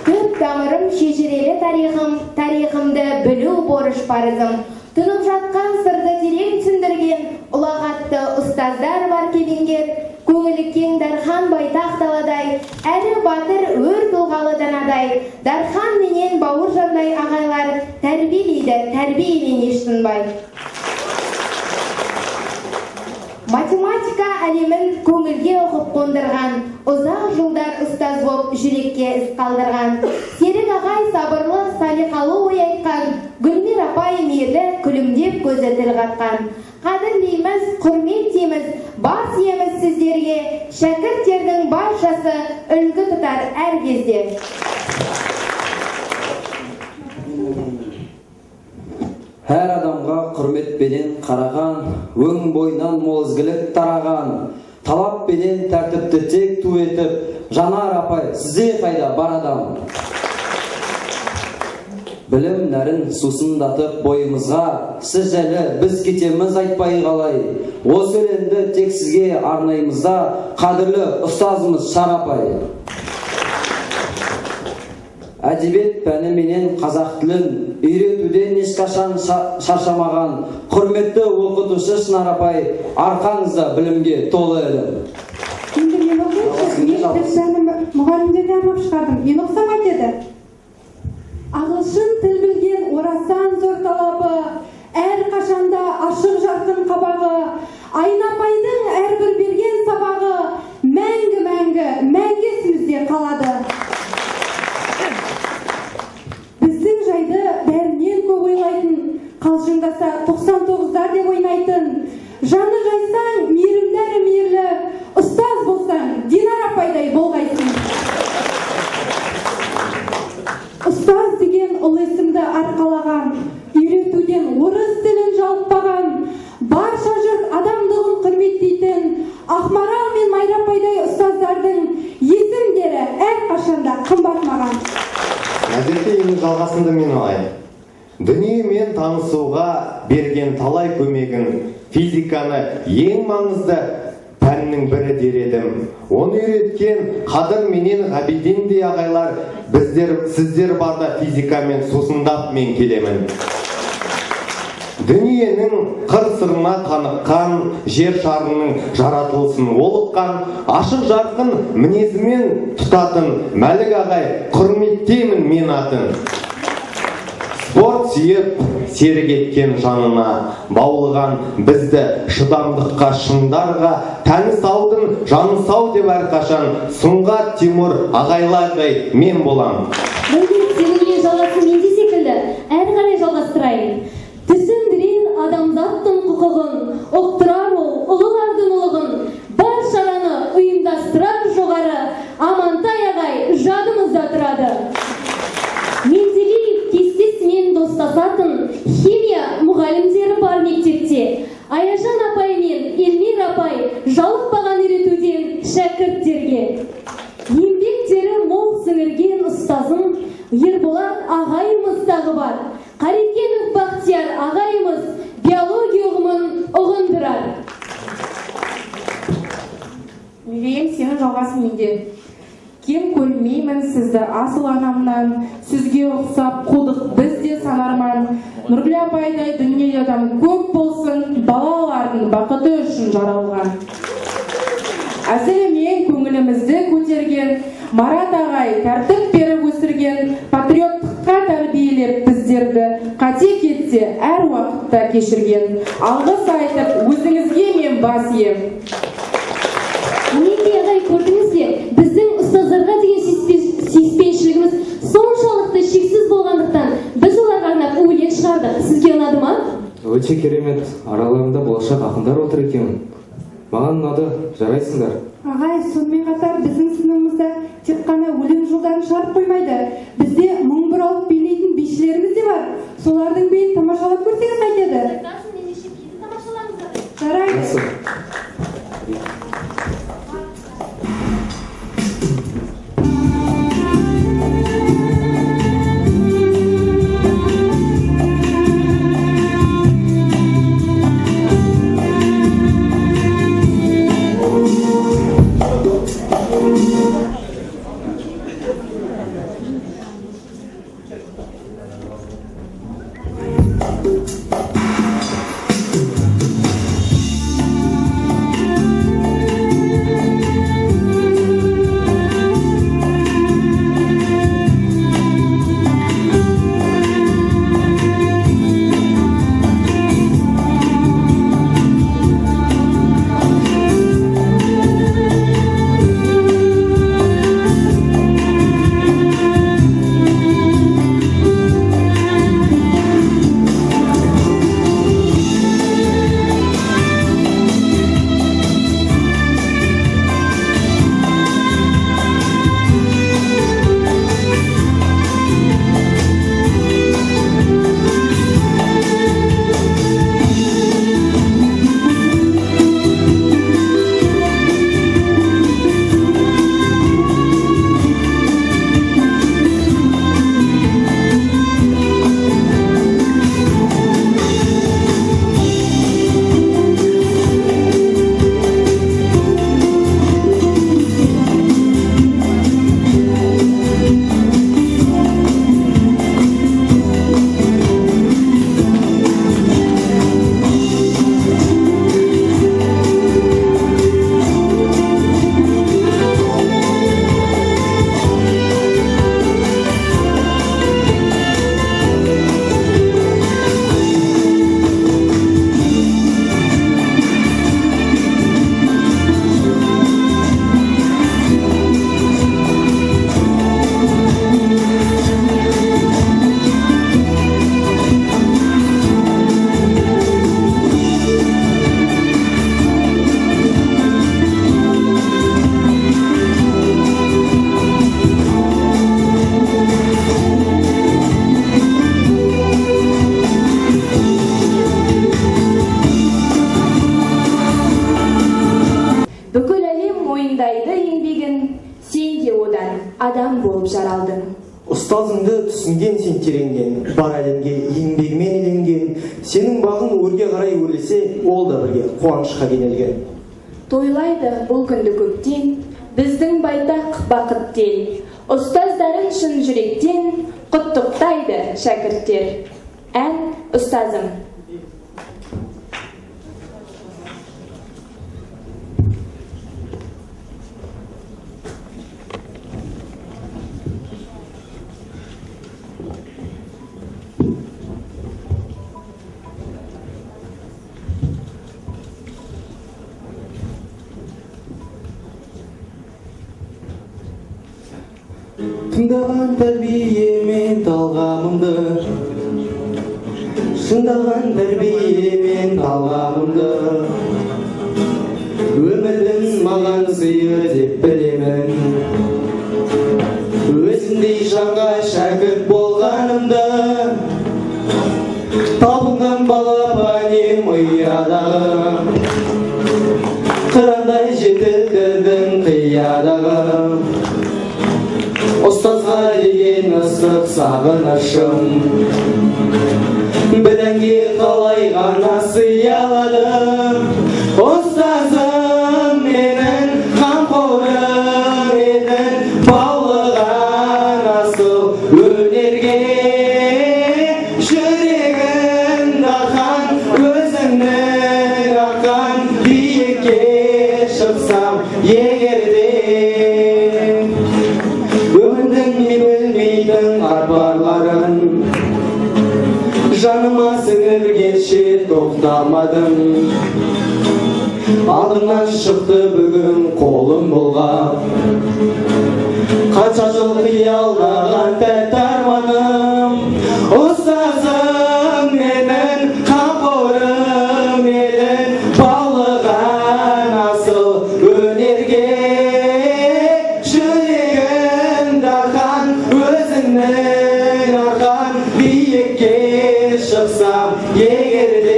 Көп тамырым шежірелі тарихымды білу борыш парызым. Тұнып жатқан сырды терең түсіндірген ұлағатты ұстаздар бар кемеңгер. Көңілі кең Дархан байтақ даладай, әрі батыр өр тұлғалы данадай. Дархан менен бауыр жандай ағайлар тәрбиелейді, тәрбиемен еш тынбай. Математика әлемін көңілге оқып қондырған, ұзақ жылдар ұстаз боп жүрекке із қалдырған. Серік ағай сабырлы, салиқалы ой айтқан, Гүлмир апай мейірлі күлімдеп көзі тіл қатқан. Қадірлейміз, құрметтейміз, бас иеміз сіздерге, шәкірттердің баршасы үлгі тұтар әр кезде. Әр адамға құрметпенен қараған, өң бойынан мол ізгілік тараған, талаппенен тәртіпті тек ту етіп, Жанар апай, сізде қайда бар адам? Білім нәрін сусындатып бойымызға, сіз жайлы біз кетеміз айтпай қалай. Осы өлеңді тек сізге арнаймызда, қадірлі ұстазымыз Шарапай. Әдебиет пәні менен қазақ тілін үйретуден ешқашан шаршамаған құрметті оқытушы Шынар апай, арқаңызда білімге толы еді. Енді мен оқимын, мұғалімдерді арнап шығардым. Мен оқысам қайтеді? Ағылшын тіл білген орасан зор талабы, әр қашанда ашық жарқын қабағы, Айнапайдың әрбір берген сабағы мәңгі есімізде қалады. Біздің жайды бәрінен көп ойлайтын, қалжыңдаса 99-дар деп ойнайтын, жаны жайсаң, мейірімдәрі мейірлі, ұстаз болсаң, Динар апайдай болғайсың. Ұстаз деген ұл есімді арқалаған, үйретуден орыс тілін жалықпаған, барша жұрт адамдығын құрметтейтін, Ақмарал мен Майрапайдай ұстаздардың есімдері әрқашанда қымбат маған. Әзірге ең жалғасында мен алайын. Дүниемен танысуға берген талай көмегін, физиканы ең маңызды пәннің бірі дер едім. Оны үйреткен Қадыр менен Ғабидендей ағайлар, сіздер барда физикамен сусындап мен келемін. Дүниенің қыр-сырына қаныққан, жер шарының жаратылысын олыққан, ашық жарқын мінезімен тұтатын Мәлік ағай, құрметтеймін мен атын. Спорт сүйіп, серік еткен жанына, баулыған бізді шыдамдыққа шыңдарға, тәні саудың жаны сау деп әрқашан, Сұңғат Тимур ағайлардай мен болам. Сенің жалғасын менде секілді әрі қарай жалғастырайын. Түсіндірен адамзаттың құқығын, ұқтырар ол ұлылардың ұлығын, бар шараны ұйымдастырар жоғары, Амантай ағай жадымызда тұрады. Менделеев кестесімен достасатын химия мұғалімдері бар мектепте. Аяжан апай мен Эльмир апай жалықпаған үйретуден шәкірттерге. Еңбектері мол сіңірген ұстазым Ерболат ағайымыз тағы бар. Қарекенов Бақтияр ағайымыз биология ұғымын ұғындырар. Мерейім, сенің жалғасын менде. Кем көрмеймін сізді асыл анамнан, сізге ұқсап қудық біз де санарман. Нұргүл апайдай дүниеде адам көп болсын, балалардың бақыты үшін жаралған. Әзілімен көңілімізді көтерген, Марат ағай тәртіп беріп өсірген, патриоттыққа тәрбиелеп біздерді, қате кетсе әр уақытта кешірген. Алғыс айтып, өзіңізге мен бас ием. Мінекей ағай, көрдіңіз бе, біздің ұстаздарға деген сүйіспеншілігіміз соншалықты шексіз болғандықтан, біз оларға арнап өлең шығардық. Сізге ұнады ма? Өте керемет. Араларында болашақ ақындар отыр екен. Маған ұнады, жарайсыңдар. Ағай, сонымен қатар біздің сыныбымызда тек қана өлең жолдарын шығарып қоймайды. Бізде мың бір алып билейтін бишілеріміз де бар. Солардың биін тамашалап көрсеңіз қайтеді? Жарайды. адам болып жаралдың. Ұстазыңды түсінген сен тереңнен, бар әлемге еңбегімен еленген, сенің бағың өрге қарай өрлесе, ол да бірге қуанышқа кенелген. Тойлайды бұл күнді көптен, біздің байтақ бақыт ел. Ұстаздарын шын жүректен құттықтайды шәкірттер. Ән ұстазым. Тыңдаған тәрбиемен талғамымды, шыңдаған тәрбиемен талғамымды, өмірдің маған сыйы деп білемін. Өзімдей жанға шәкірт болғанымды, табылған балапанем ұядағы, қырандай жетілдірдің қиядағы. Ұстазға деген ыстық сағынышым біләнге қалай ғана сыяладым. Ұстазым менің қамқорым едің, баулыған асыл өнерге жүрегім дархан, өзіңнің арқан биікке шықсам егерде. Өмірдің мен білмейтін арбарларын жаныма сіңіргенше тоқтамадым. Алдымнан шықты бүгін қолым бұлғап, қанша жыл қиялдаған тәтті арманым. Ұстазым менің қамқорым едің, баулыған асыл өнерге жүрегім дархан, өзіңнің арқан биікке шықсам егерде.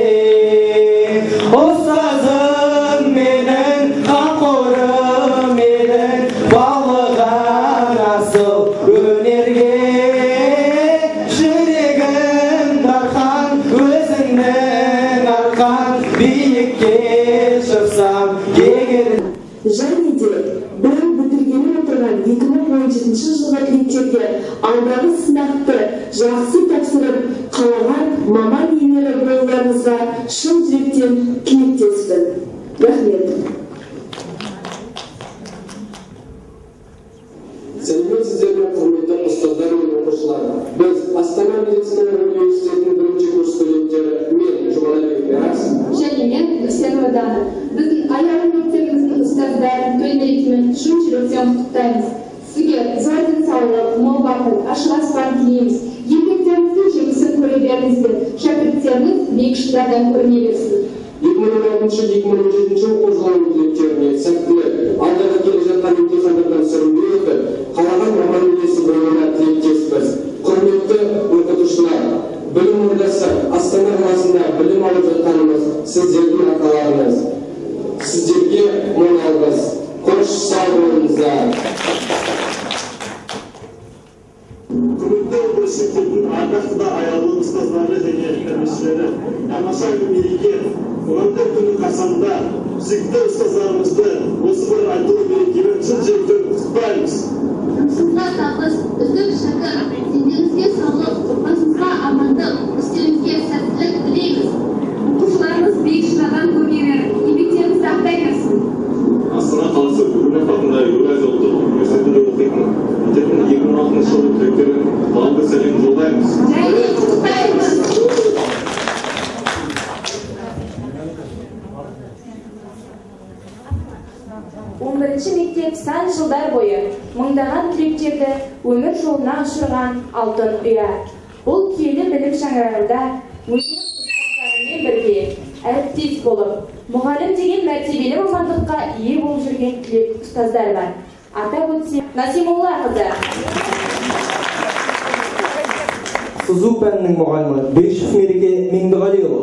Ұстазым менің қамқорым едің, баулыған асыл өнерге жүрегім дархан, өзіңнің арқан биікке шықсам егерде. Және де білім бітіргелі отырған 2017 жылғы түлектерге алдағы сынақты жақсы тапсырып, қалаған маман иелері болуларыңызға шын жүректен тілектеспін. Рахмет. Сәлеметсіздер ме, құрметті ұстаздар мен оқушылар. Біз Астана медицина университетінің бірінші курс студенттері, мен Жұманбек Мирас және мен Сервадана. Біздің аяғы мектебіміздің ұстаздарын төл мерекемен шын жүректен құттықтаймыз. Сізге зор денсаулық, мол бақыт, ашық аспан тілейміз. Еңбектеріңіздің жемісін көре беріңіздер. Шәкірттеріңіз биік шыңдардан көріне берсін. 2016-2017 оқу жылының түлектеріне сәттілік, алдағы келе жатқан емтихандардан сүрінбей өтіп, қалаған маман иесі болуына тілектеспіз. Құрметті оқытушылар, білім ордасы Астана қаласында білім алып жатқанымыз сіздердің аталарыңыз. Сіздерге мың алғыс. Қош сау болыңыздар. Құрметті университеттің ардақты да аяулы ұстаздары және тәрбиешілері, тамаша мереке Туған күні қарсаңында сүйікті ұстаздарымызды осы бір айтулы мерекемен шын жүректен құттықтаймыз. Жұмысыңызға табыс, үздік шәкірт, дендеріңізге саулық, отбасыңызға амандық, істеріңізге сәттілік тілейміз. Оқушыларыңыз биік шыңдардан көріне беріп, еңбектеріңіз сақтай берсін. Астана қаласы Гурбанов атындағы Еуразия ұлттық университетінде оқитын мектептің 2016 жылғы түлектерін жалынды сәлем жолдаймыз. Және құттықтаймыз. 11-ші мектеп сан жылдар бойы мыңдаған түлектерді өмір жолына ұшырған алтын ұя. Бұл киелі білім шаңырағында өзінің ұстаздарымен бірге әріптес болып, мұғалім деген мәртебелі мамандыққа ие болып жүрген түлек ұстаздар бар. Атап өтсек, Насимолла қызы, Сызу пәнінің мұғалімі Бешев Мереке Меңдіғалиұлы,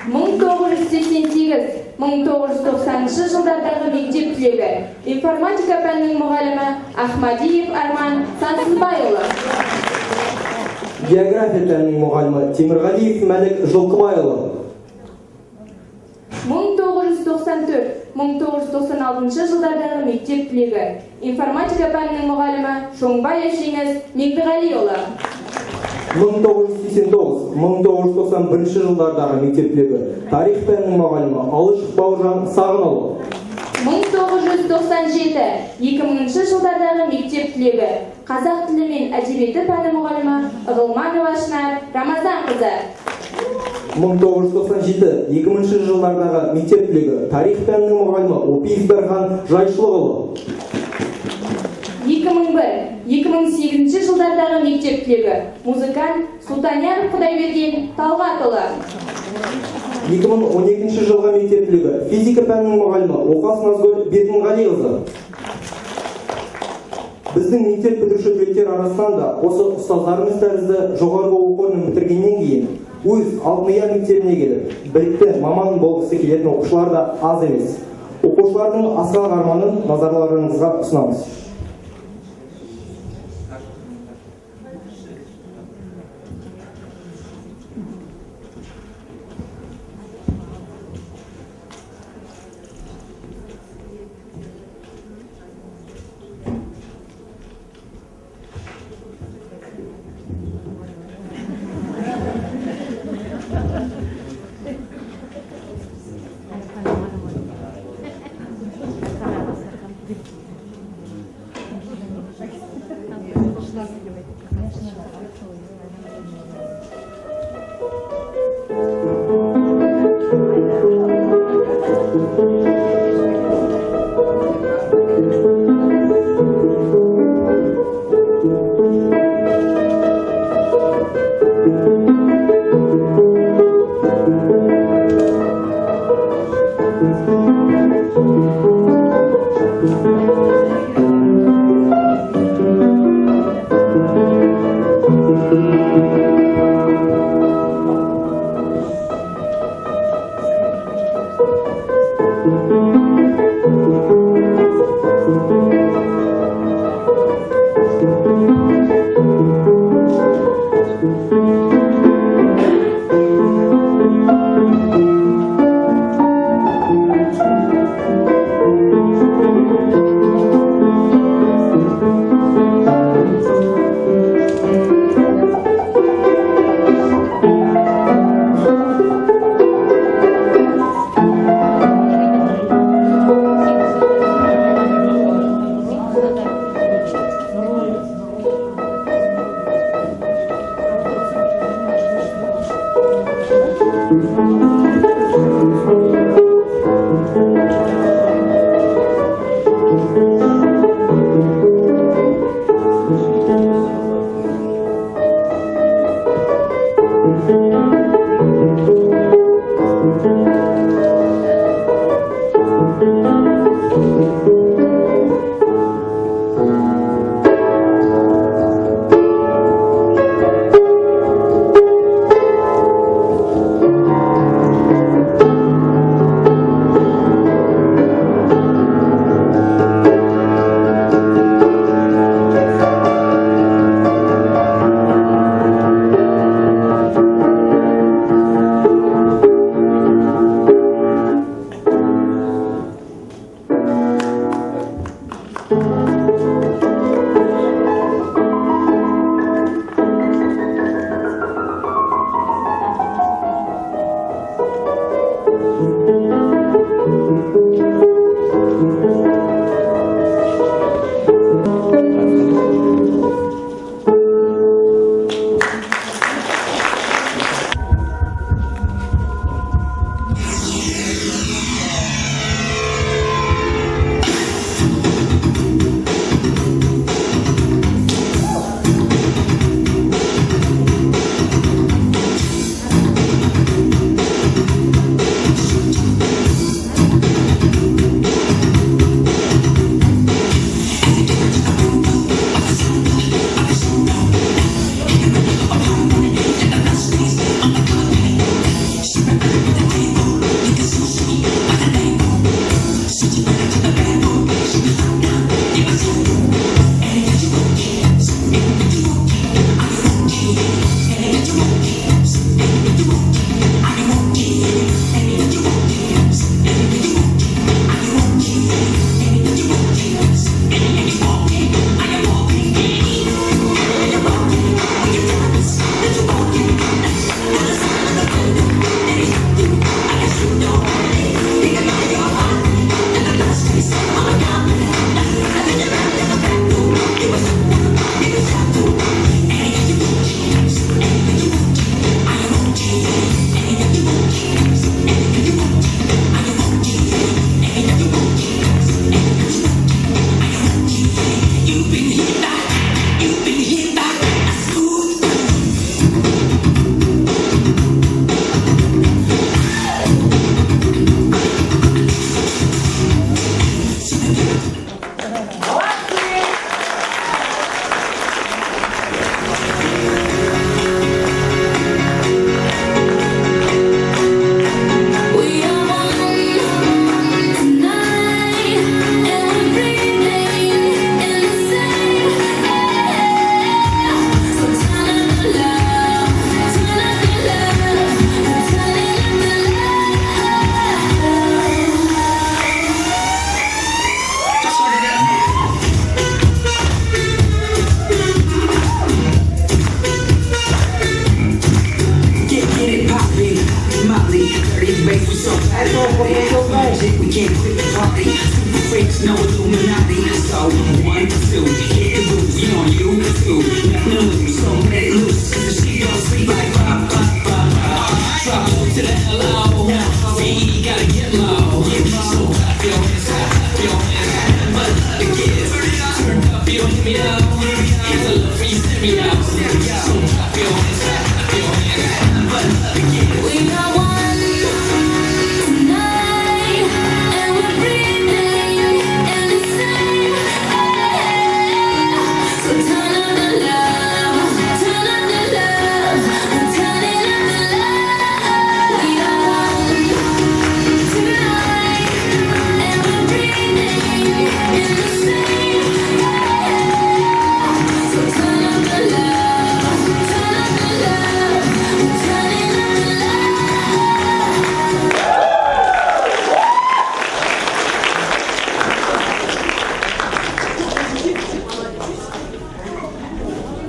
1988-1990 жылдардағы мектеп түлегі, информатика пәнінің мұғалімі Ахмадиев Арман Сансызбайұлы, география пәнінің мұғалімі Темірғалиев Мәлік Жылқыбайұлы, 1994-1996 жылдардағы мектеп түлегі, информатика пәнінің мұғалімі Шоңбаев Жеңіс Меңдіғалиұлы, 1989-1991 жылдардағы мектеп түлегі, тарих пәнінің мұғалімі Алышев Бауыржан Сағынұлы, 1997-2000 жылдардағы мектеп түлегі, қазақ тілі мен әдебиеті пәні мұғалімі Ғылманова Шынар Рамазан қызы, 1997-2000 жылдардағы мектеп түлегі, тарих пәнінің мұғалімі Опиев Дархан Жайшылығұлы, 2001-2008 жылдардағы мектеп түлегі музыкант Сұлтанияр Құдайберген Талғатұлы. 2012 жылғы мектеп түлегі физика пәнінің мұғалімі Оқас Назгүл Бекмағалиқызы. Біздің мектеп бітіруші түлектер арасынан да осы ұстаздарымыз тәрізді жоғарғы оқу орнын бітіргеннен кейін өз Алтынияр мектебіне келіп, білікті маман болғысы келетін оқушылар да аз емес. Оқушылардың асқақ арманын назарларыңызға ұсынамыз.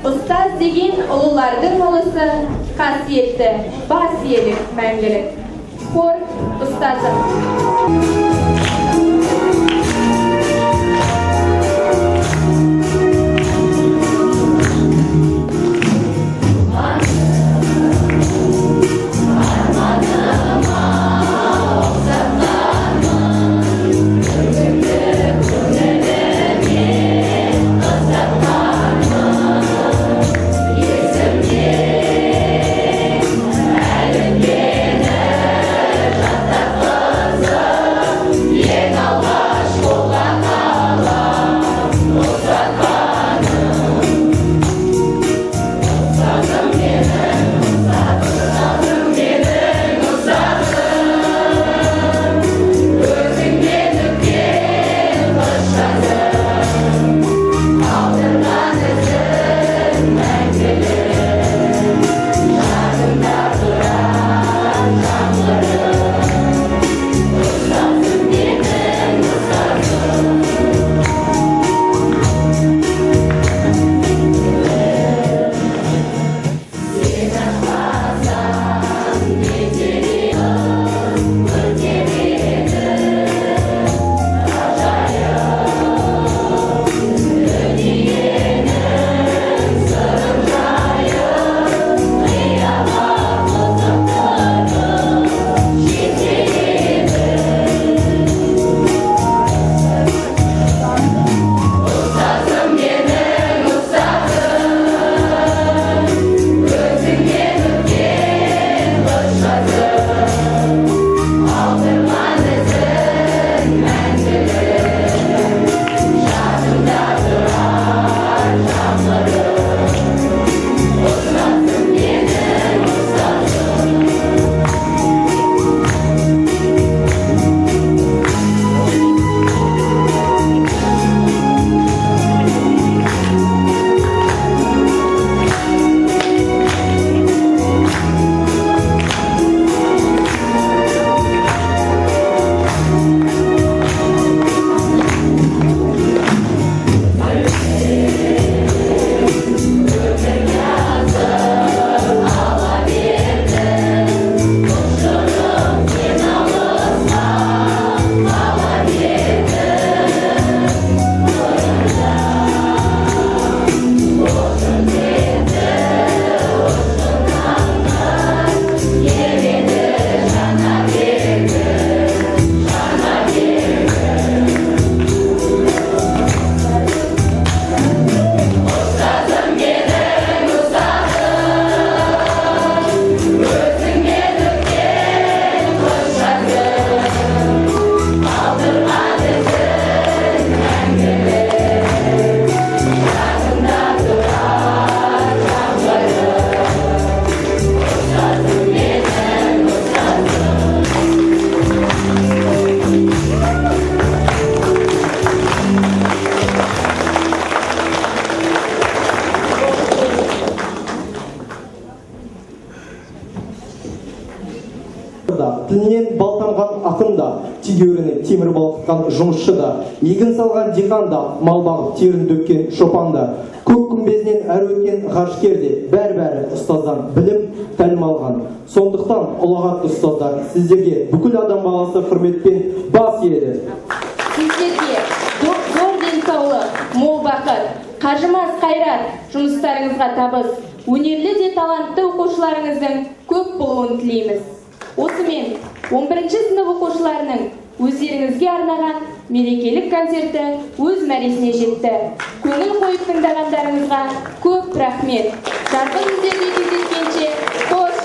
Ұстаз деген ұлылардың ұлысы, қасиетті, бас иелік, мәңгілік. Хор ұстазы. тілінен балтанған ақын да, тегеуріні темір балқытқан жұмысшы да, егін салған диқан да, мал бағып терін төккен шопан да, көк күмбезінен әр өткен ғарышкер де, бәрі ұстаздан білім, тәлім алған. Сондықтан ұлағатты ұстаздар, сіздерге бүкіл адам баласы құрметпен бас иеді. Сіздерге мол бақыт, қажымас қайрат, жұмыстарыңызға табыс, өнерлі де талантты оқушыларыңыздың көп болуын тілейміз. Осымен 11-ші сынып оқушыларының өздеріңізге арнаған мерекелік концерті өз мәресіне жетті. Көңіл қойып тыңдағандарыңызға көп рахмет. Жарқын күндерде кездескенше қош.